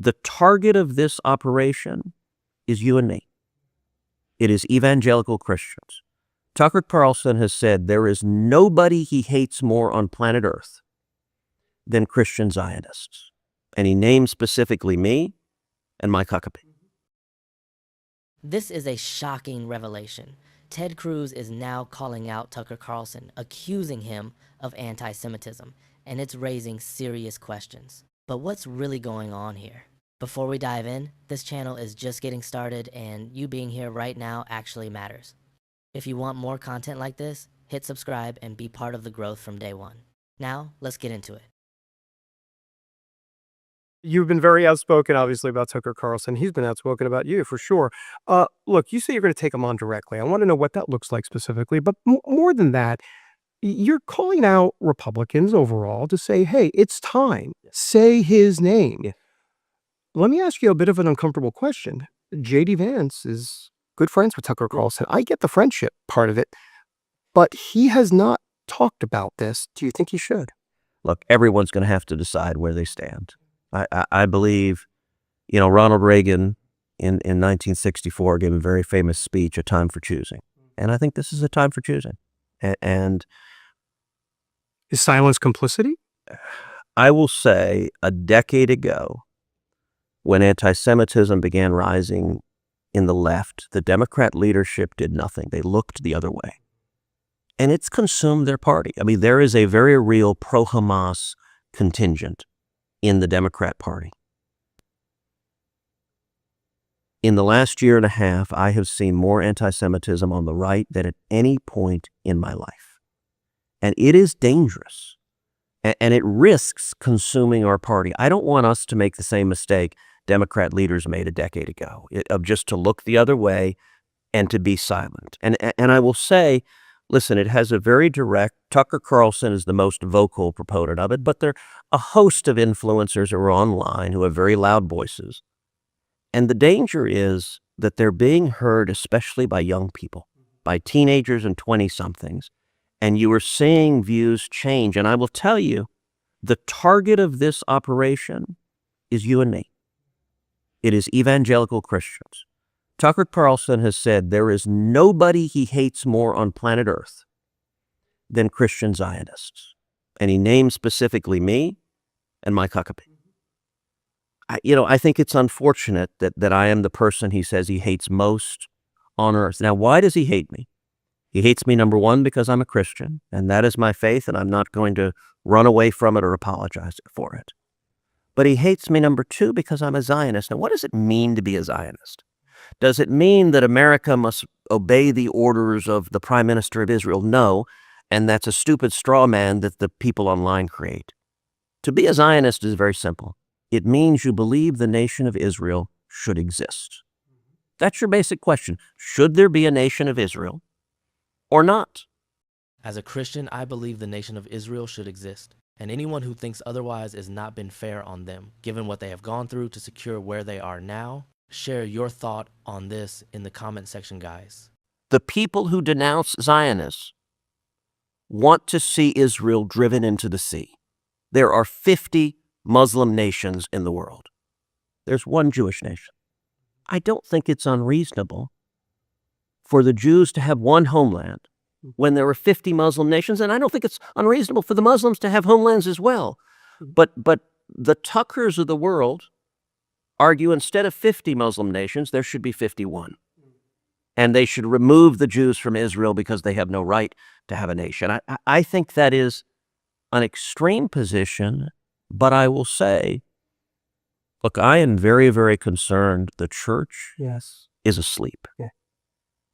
The target of this operation is you and me. It is evangelical Christians. Tucker Carlson has said there is nobody he hates more on planet Earth than Christian Zionists. And he named specifically me and Mike Huckabee. This is a shocking revelation. Ted Cruz is now calling out Tucker Carlson, accusing him of anti-Semitism, and it's raising serious questions. But what's really going on here? Before we dive in, this channel is just getting started, and you being here right now actually matters. If you want more content like this, hit subscribe and be part of the growth from day one. Now, let's get into it. You've been very outspoken, obviously, about Tucker Carlson. He's been outspoken about you, for sure. Look, you say you're going to take him on directly. I want to know what that looks like specifically. But more than that, you're calling out Republicans overall to say, hey, it's time. Say his name. Yeah. Let me ask you a bit of an uncomfortable question. J.D. Vance is good friends with Tucker Carlson. I get the friendship part of it, but he has not talked about this. Do you think he should? Look, everyone's going to have to decide where they stand. I believe, Ronald Reagan in 1964 gave a very famous speech, A Time for Choosing. And I think this is a time for choosing. And is silence complicity? I will say a decade ago, when anti-Semitism began rising in the left, the Democrat leadership did nothing. They looked the other way. And it's consumed their party. I mean, there is a very real pro-Hamas contingent in the Democrat Party. In the last year and a half, I have seen more anti-Semitism on the right than at any point in my life. And it is dangerous. And it risks consuming our party. I don't want us to make the same mistake Democrat leaders made a decade ago, of just to look the other way and to be silent. And I will say, listen, it has a very direct, Tucker Carlson is the most vocal proponent of it, but there are a host of influencers who are online who have very loud voices. And the danger is that they're being heard, especially by young people, by teenagers and 20-somethings. And you are seeing views change. And I will tell you, the target of this operation is you and me. It is evangelical Christians. Tucker Carlson has said there is nobody he hates more on planet Earth than Christian Zionists. And he named specifically me and Mike Huckabee. I think it's unfortunate that I am the person he says he hates most on earth. Now, why does he hate me? He hates me, number one, because I'm a Christian, and that is my faith, and I'm not going to run away from it or apologize for it. But he hates me, number two, because I'm a Zionist. Now, what does it mean to be a Zionist? Does it mean that America must obey the orders of the Prime Minister of Israel? No, and that's a stupid straw man that the people online create. To be a Zionist is very simple. It means you believe the nation of Israel should exist. That's your basic question. Should there be a nation of Israel or not? As a Christian, I believe the nation of Israel should exist, and anyone who thinks otherwise has not been fair on them, given what they have gone through to secure where they are now. Share your thought on this in the comment section, guys. The people who denounce Zionists want to see Israel driven into the sea. There are 50 Muslim nations in the world. There's one Jewish nation. I don't think it's unreasonable for the Jews to have one homeland when there are 50 Muslim nations, and I don't think it's unreasonable for the Muslims to have homelands as well. But the Tuckers of the world argue instead of 50 Muslim nations, there should be 51. And they should remove the Jews from Israel because they have no right to have a nation. I think that is an extreme position, but I will say, look, I am very, very concerned the church is asleep. Yeah.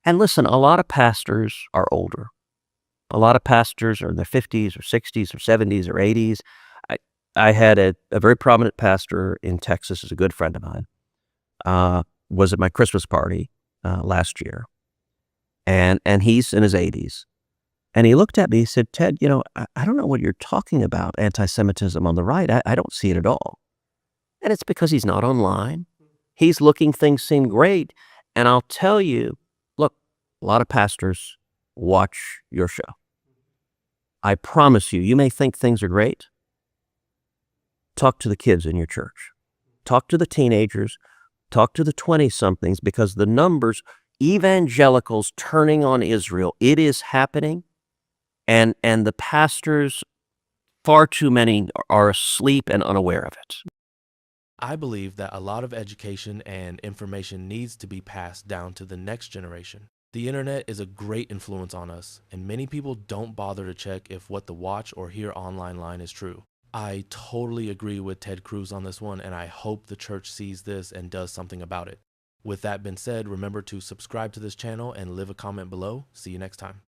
And listen, a lot of pastors are older. A lot of pastors are in their 50s or 60s or 70s or 80s. I had a very prominent pastor in Texas, is a good friend of mine, was at my Christmas party last year. And he's in his 80s. And he looked at me, he said, Ted, I don't know what you're talking about, anti-Semitism on the right. I don't see it at all. And it's because he's not online. He's looking, things seem great. And I'll tell you, look, a lot of pastors watch your show. I promise you, you may think things are great. Talk to the kids in your church. talk to the teenagers, talk to the 20-somethings, because the numbers, evangelicals turning on Israel, it is happening, and the pastors, far too many, are asleep and unaware of it. I believe that a lot of education and information needs to be passed down to the next generation. The internet is a great influence on us, and many people don't bother to check if what the watch or hear online line is true. I totally agree with Ted Cruz on this one, and I hope the church sees this and does something about it. With that being said, remember to subscribe to this channel and leave a comment below. See you next time.